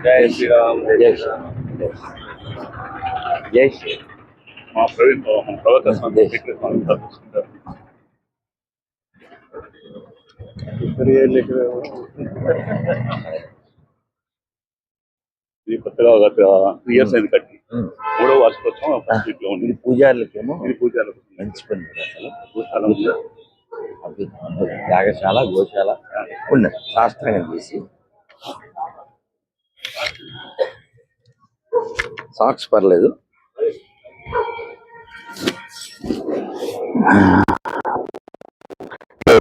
జై శ్రీరామ్. జై శ్రీరామ్. జై శ్రీరామ్. మా ప్రవక్త స్వామి శ్రీకృష్ణ చూసుకుంటారు. ఇది కొత్తగా 3 years అయింది కట్టి. 3వ వార్షికోత్సవం ఇంట్లో ఉంది. ఇది పూజారులకేమో ఇది పూజారులకు మంచి పని అసలు. గోశాల ఉంది. యాగశాల గోశాల ఉన్నది శాస్త్రంగా చేసి. సాక్స్ పర్లేదు.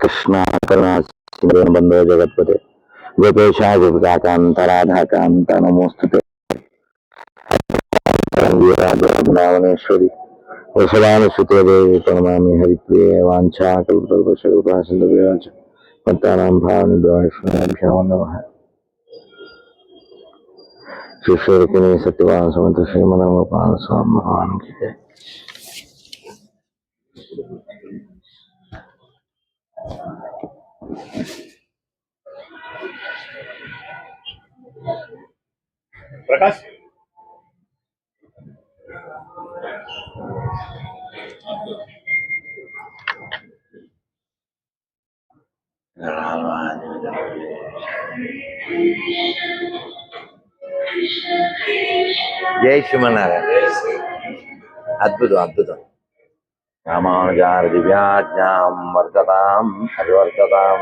కృష్ణ కరుణా బంధో జగత్పతే గోపేశా గోపికాంతరాధాకాంత నమోస్తుతే రామేశ్వరి వసవానుసుతే దేవి ప్రణమామి హరిప్రియ వాంఛా కల్పతరుపశ పత్తానాం భావని ద్వేషాభ్యాం నమః. శ్రీ సత్యవాన్ సమేత శ్రీమదగోపాల స్వామి భగవాన్ की जय. ప్రకాష్ జై శ్రీమన్నారాయణ. అద్భుతం అద్భుతం. రామానుజార దివ్యాజ్ఞాం వర్ధతాం హరివర్ధతాం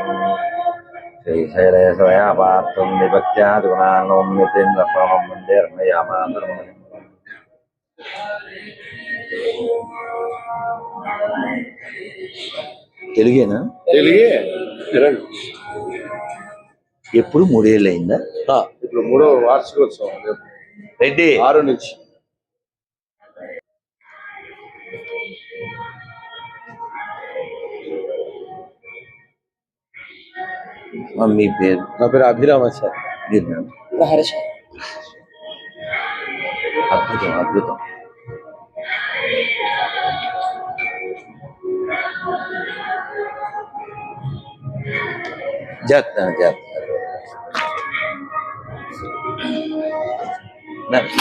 శ్రీశైలేశమయా పాత్రం విభక్త్యాదిగుణాన్నం నితేంద్ర ప్రణం వందే రమయామాతరం. తెలుగేనా? తెలుగే. ఎప్పుడు 3 ఏళ్ళు అయిందా? ఇప్పుడు 3వ వార్షికోత్సవం రెడ్డి 6 నుంచి. మీ పేరు? నా పేరు అభిరామాచారి. అద్భుతం అద్భుతం. చేస్తాను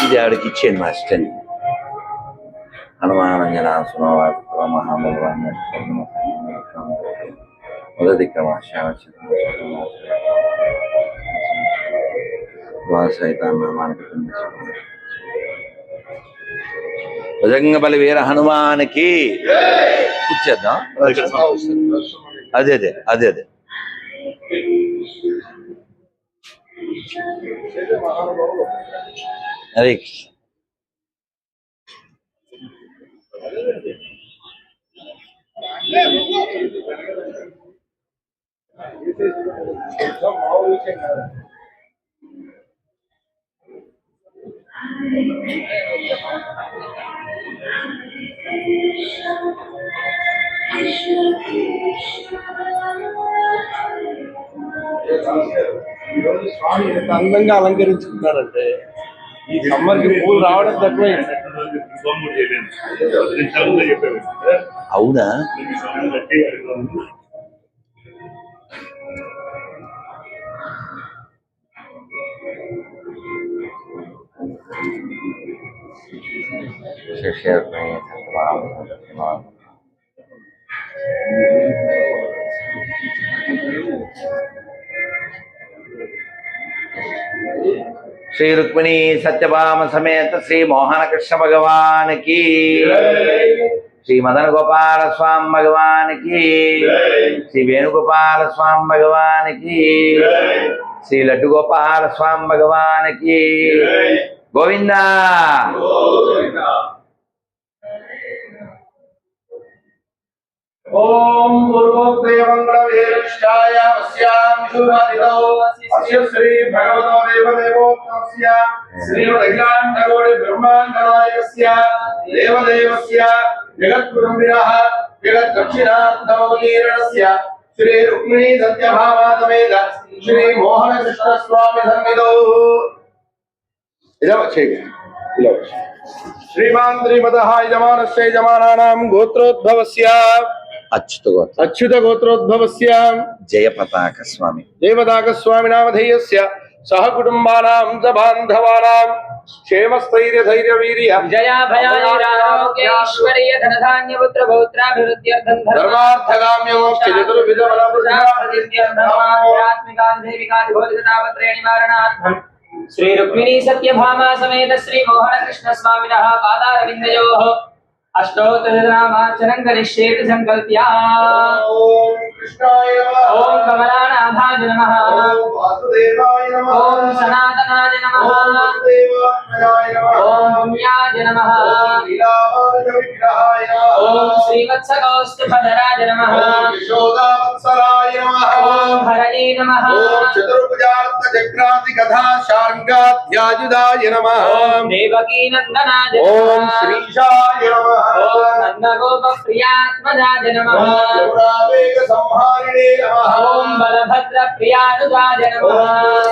ఇది ఆవిడకి ఇచ్చేయండి మాస్టర్. హనుమానంజనా సునవాడు మహాభగవాన్ మొదటి భుజంగ బలి వీర హనుమానికి కూర్చేద్దాం. అదే అదే అదే అదే హరే కృష్ణ. ఈరోజు స్వామి ఎంత అందంగా అలంకరించుకున్నాడంటే ఈ సమ్మర్కి పూలు రావడం తక్కువే. అవునా? శ్రీ రుక్మిణీ సత్యభామ సమేత శ్రీ మోహన కృష్ణ భగవాన్ కి, శ్రీ మదన గోపాల స్వామి భగవాన్ కి, శ్రీ వేణుగోపాల స్వామి భగవాన్ కి, శ్రీ లడ్డు గోపాల స్వామి భగవాన్ కి గోవిందా. ఓం పూర్వోక్తే మంగళవేష్టాయ వస్యాం శుభదినో అస్య శ్రీ భగవతో దేవదేవోత్తమస్య శ్రీమదఖిలాండకోటి బ్రహ్మాండనాయకస్య దేవదేవస్య జగద్గురుమినః జగద్దక్షిణార్థమోదీరణస్య శ్రీ రుక్మిణీ సత్యభామా సమేత శ్రీ మోహన కృష్ణ స్వామి సన్నిధౌ శ్రీమాన్ శ్రీమదః యజమానస్య యజమానానాం గోత్రోద్భవస్య అచ్యుత గోత్రోద్భవస్య జయ పతాక స్వామి దేవదాక స్వామి నామధేయస్య సహ కుటుంబానాం చ బాంధవానాం క్షేమస్థైర్య ధైర్య వీర్య విజయా భయారోగ్య ఐశ్వర్య ధనధాన్య పుత్ర పౌత్రాభివృద్ధ్యర్థం ధర్మార్థకామ్య మోక్ష చతుర్విధ బల నివారణార్థం శ్రీ రుక్మిణీ సత్యభామా సమేత శ్రీ మోహన కృష్ణ స్వామినః పాదారవిందయోః అష్టోత్తరనామార్చనం కరిష్యేతి సంకల్ప్య ఓం కృష్ణాయ నమః ఓం కమలానాథాయ నమః ఓం వాసుదేవాయ నమః ఓం సనాతనాయ నమః ఓం వాసుదేవాయ నమః ఓం పుణ్యాయ నమః ఓం లీలావాద విగ్రహాయ నమః ఓం శ్రీవత్సకౌస్తుభధరాయ నమః ఓం యశోదావత్సలాయ నమః ఓం హరయే నమః ఓం చతుర్భుజార్త చక్రాది కథా శార్ంగాధ్యాయుధాయ నమః ఓం దేవకీ నందనాయ ఓం నమః శ్రీశాయ నమః ఓం నందగోప ప్రియాత్మజాయ నమః ఓం యమునావేగ సంహారిణే నమః ఓం బలభద్ర ప్రియానుజాయ నమః ఓం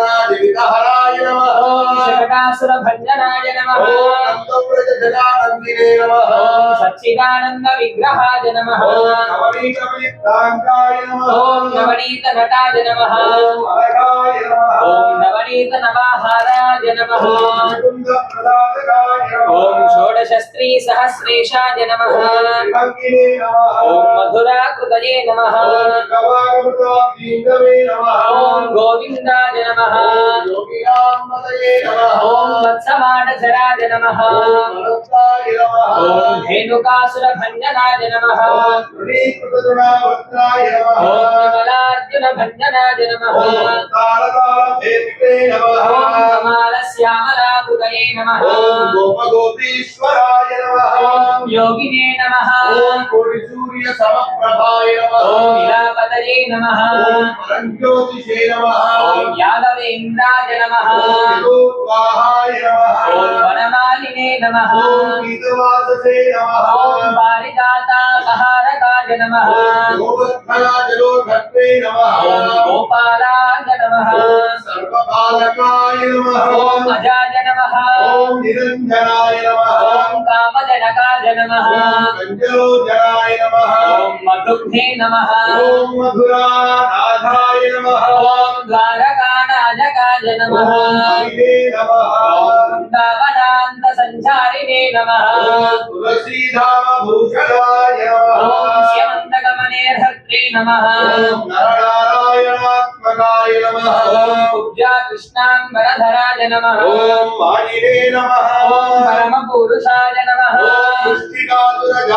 రాజవిగ్రహరాయ నమః ఓం శకటాసుర భంజనాయ నమః ఓం నందవ్రజ జనానందినే నమః ఓం సచ్చిదానంద విగ్రహాయ నమః ఓం నవనీతమయుక్తాంగాయ నమః ఓం నవనీత నటాయ నమః ఓం అలగాయ నమః ఓం నవనీత నవాహారాయ నమః ముకుంద ప్రసాదకాయ నమః ఓం షోడశ స్త్రీ సహస్రేషాయ నమః త్రిభంగినే నమః ఓం మధురాకృతయే నమః ఓం కవాగమృతాబ్దీందమే నమః ఓం గోవిందాయ నమః ఓం యోగినామదయే నమః ఓం వత్సమానసరాయ నమః ఓం అనంతాయ నమః ఓం ధేనుకాసుర భంజనాయ నమః ఓం ధృణీకృతగుణావత్రాయ నమః ఓం విమలార్జున భంజనాయ నమః ఓం తారతాళభేత్రే నమః ఓం కమాల శ్యామలాకృతయే నమః ఓం గోపగోపీశ్వరాయ నమః ఓం యోగినే నమః ఓం కోటి సూర్య సమప్రభాయ నమః ఓం ఇలాపతయే నమః ఓం పరంజ్యోతిషే నమః ఓం యాదవేంద్రాయ నమః ఓం విభూత్వాహాయ నమః ఓం వనమాలినే నమః ఓం గీతవాససే నమః ఓం పారిజాతాపహారకాయ నమః ఓం గోవర్ధనాజలోధత్రే నమః ఓం గోపాలాయ నమః ఓం సర్వపాలకాయ నమః ఓం అజాయ నమః ఓం నిరంజనాయ నమః ఓం కామజనకాయ నమః ఓం కంజలోజనాయ నమః ఓం మధుగ్నే నమః ఓం మధురానాథాయ నమః ఓం ద్వారకానాయకాయ నమః ఓం హరిదే నమః ఓం బృందావనాంత సంచారిణే నమః ఓం తులసీధామభూషణాయ ఓం నమః స్యమంతగమనేర్హత్రే నమః ఓం నరనారాయణాత్మకాయ నమః ఓం కుబ్జా కృష్ణాంబరధరాయ నమః ఓం వాణినే నమః ఓం పరమపురుషాయ నమః ఓం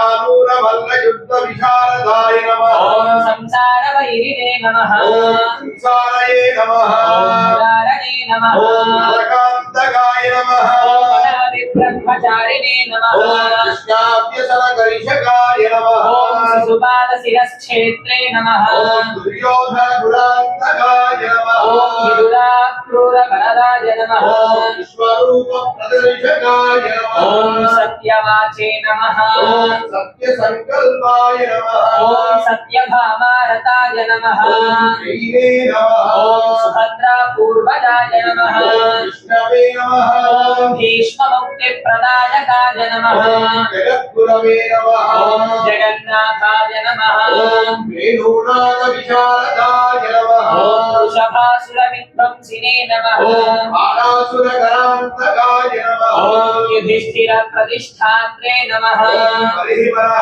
పుష్టికాసురజానూరమల్లయుద్ధ విశారదాయ నమః ఓం సంసార వైరిణే నమః ఓం సంసారయే నమః ఓం మురారనే నమః ఓం నరకాంతకాయ నమః ఓం అనాది బ్రహ్మచారిణే నమః ఓం కృష్ణాభ్యసనకరిషకాయ నమః ఓం శిశుపాల శిరశ్చేత్రే నమః ఓం దుర్యోధన గుణాంతకాయ నమః ఓం విదురాక్రూర వరదాయ నమః ఓం విశ్వరూప ప్రదర్శకాయ నమః ఓం సత్యవాచే నమః ఓం సత్య సంకల్పాయ నమః ఓం సత్యభామారతాయ నమః ఓం శ్రీనే నమః ఓం సుభద్రా పూర్వజాయ నమః ఓం విష్ణవే నమః ఓం భీష్మముక్తి ప్రదాయకాయ నమః ఓం జగద్గురవే నమః ఓం జగన్నాథాయ నమః ఓం వేణునాద విశారదాయ నమః ఓం వృషభాసుర విధ్వంసినే నమః ఓం ఆరాసుర గణాంతకాయ నమః ఓం యుధిష్ఠిర ప్రతిష్ఠాత్రే నమః ఓం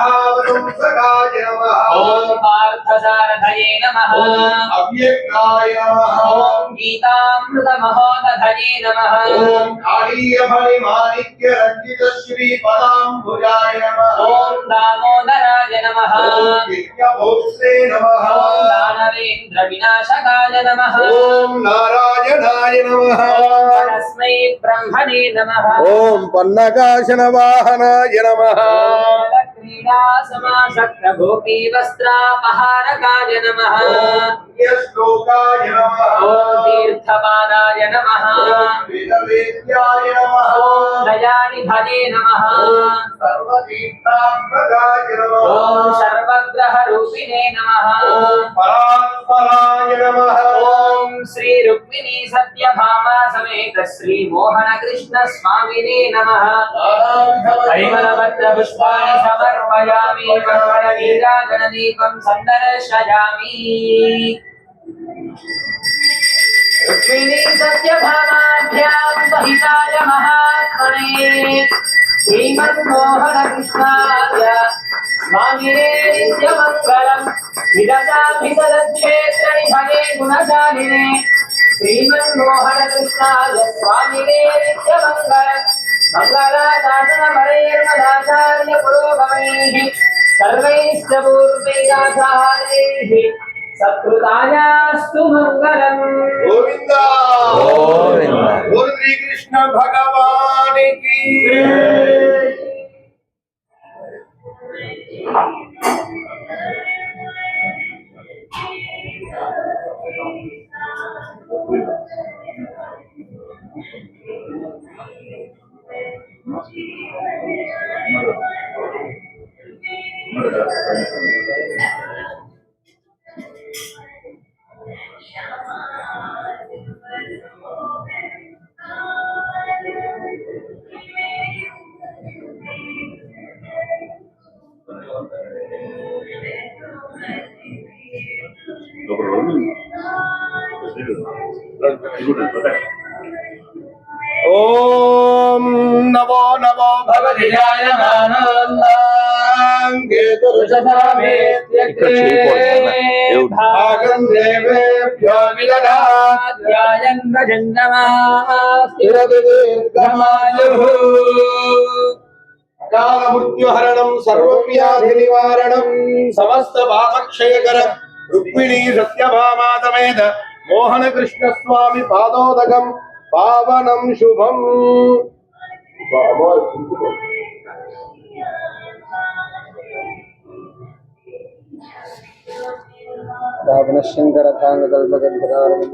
హరివరహావతంసకాయ నమః ఓం పార్థసారథయే నమః ఓం అవ్యక్తాయ నమః ఓం గీతామృత మహోదధయే నమః ఓం కాళీయఫణి మాణిక్య రంజిత శ్రీ పదాంబుజాయ నమః ఓం దామోదరాయ నమః ఓం యజ్ఞభోక్తే నమః ఓం దానవేంద్ర వినాశకాయ నమః ఓం నారాయణాయ నమః ఓం పరస్మై బ్రహ్మణే నమః ఓం పన్నకాశన వాహనాయ నమః క్రీడా సమాసక్త గోపీ వస్త్రాపహారకాయ నమః శ్లోకాయ నమః ఓం తీర్థపాదాయ నమః ఓం వేదవేద్యాయ నమః ఓం దయానిధనే నమః సర్వతీర్థాత్మకాయ నమః ఓం సర్వగ్రహ రూపిణే నమః ఓం పరాత్పరాయ నమః ఓం శ్రీ రుక్మిణీ సత్యభామా సమేత శ్రీ మోహన కృష్ణ స్వామినే నమః పరిమళపత్ర పుష్పాణి సమర్పయామి మంగళ నీరాజన దీపం సందర్శయామి रुक्मिणी सत्यभामाभ्यां सहिताय महात्मने श्रीमन्मोहन कृष्णाय स्वामिने नित्यमङ्गलम् विदताभिसदक्षेत्रनिभगे गुणशालिने श्रीमन्मोहन कृष्णाय स्वामिने नित्यमङ्गलम् मङ्गलाशासनपरेर्मदाचार्य पुरोगमैः सर्वैश्च पूर्वैराचार्यैः सत्कृतायास्तु मङ्गलम् गोविंद गोविंद। बोल श्री कृष्ण भगवान की ओम नमो नमो भगवते ఇక్కడ చేయకూడదు నాన్న. దేవుడు. भागं देवेभ्यो विदधात् स्थिरदीर्घमायुः अकाल मृत्युहरणं सर्वव्याधि निवारणं समस्त पापक्षयकरं रुक्मिणी सत्यभामा समेत मोहन कृष्ण स्वामी पादोदकं पावनं शुभम् शंकर तांग ధన్యవాదాలు.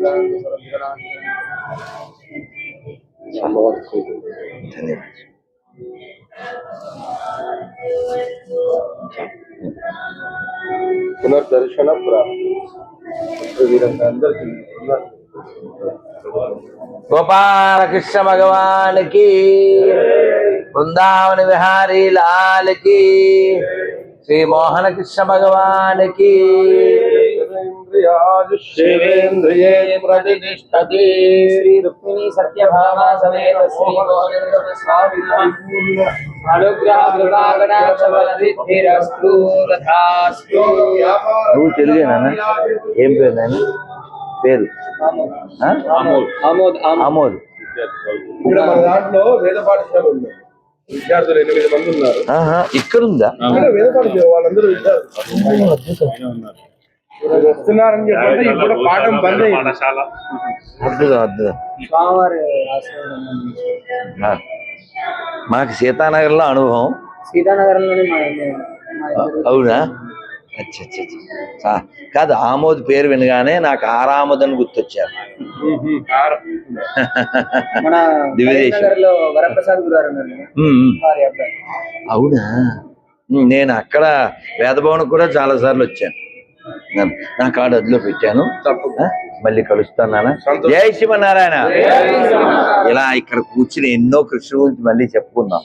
పునర్దర్శన ప్రాప్తి వీరందరికీ గోపాలకృష్ణ భగవాన్ కి, బృందావన విహారీ లాల్ కి, శ్రీ మోహన కృష్ణ భగవాన్ కి. शिवेन्द्रिये प्रतिष्ठति श्री रुक्मिणी सत्यभामा समेत श्री मोहन स्वामी अनुग्रह कृपाकटाक्ष बलसिद्धिरस्तु तथास्तु। నువ్వు తెలుగేనా? ఏం పేరు నాన్న? పేరు ఆ? आमोद ఆమోద్. ఇక్కడ మన దాంట్లో వేద పాఠశాల ఉంది. విద్యార్థులు 8 మంది ఉన్నారు. ఆహా, ఇక్కడుందా? ఇక్కడ వేద పాఠశాల వాళ్ళందరూ విద్యార్థులు మీరు వస్తున్నారని చెప్పంటే ఇప్పుడు పాఠం బంద్ అయింది. అద్భుతం అద్భుతం. स्वामी ఆ. మాకు సీతానగర్లో అనుభవం. సీతానగరంలోనే అవునా? అచ్చా అచ్చా అచ్చా. కాదు, ఆమోద్ పేరు వినగానే నాకు ఆరామోద్ అని గుర్తొచ్చారు. మన దివ్యదేశం. నగర్లో వరప్రసాద్ గురుగారు ఉన్నారు కదా, వారి అబ్బాయి. అవునా? నేను అక్కడ వేదభవన్ కూడా చాలా సార్లు వచ్చాను. నా కార్డు అదిలో పెట్టాను. ఆ? మళ్ళీ కలుస్తాను నాన్న. జై శివనారాయణ. ఇలా ఇక్కడ కూర్చుని ఎన్నో కృష్ణుడి గురించి మళ్ళీ చెప్పుకుందాం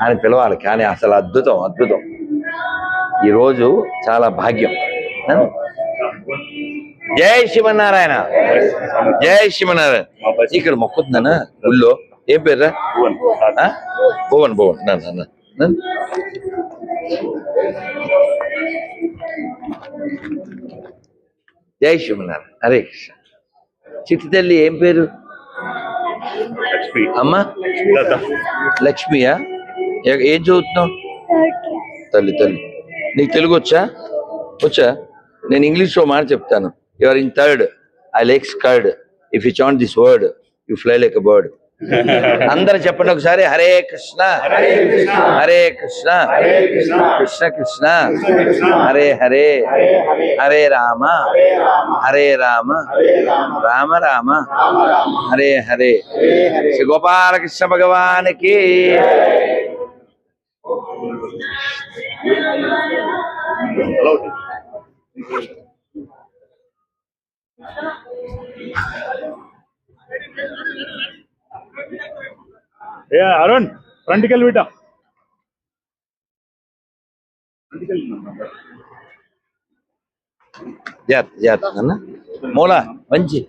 అని పిలవాలి. కానీ అసలు అద్భుతం అద్భుతం. ఈరోజు చాలా భాగ్యం. ఆ? జై శివనారాయణ. జై శివనారాయణ. ఇక్కడ మొక్కుతుందనా ఊళ్ళో? ఏం పేర్రా? భువన్. భువన్ నాన్న. జై శివనారాయణ. హరే కృష్ణ. చిట్టి తల్లి ఏం పేరు? అమ్మ లక్ష్మియా? ఏం చదువుతున్నావు? తల్లి తల్లి నీకు తెలుగు వచ్చా? నేను ఇంగ్లీష్లో మాట చెప్తాను. You are in third. I like scared. If you chant this word you fly like a bird. అందరు చెప్పండి ఒకసారి. హరే కృష్ణ హరే కృష్ణ కృష్ణ కృష్ణ హరే హరే హరే రామ హరే రామ రామ రామ హరే హరే. శ్రీ గోపాలకృష్ణ భగవానికి. అరుణ్ ఫ్రంట్కి వెళ్ళి బిడ్డ. జాగ్రత్త జాగ్రత్త అన్న. మూల మంచి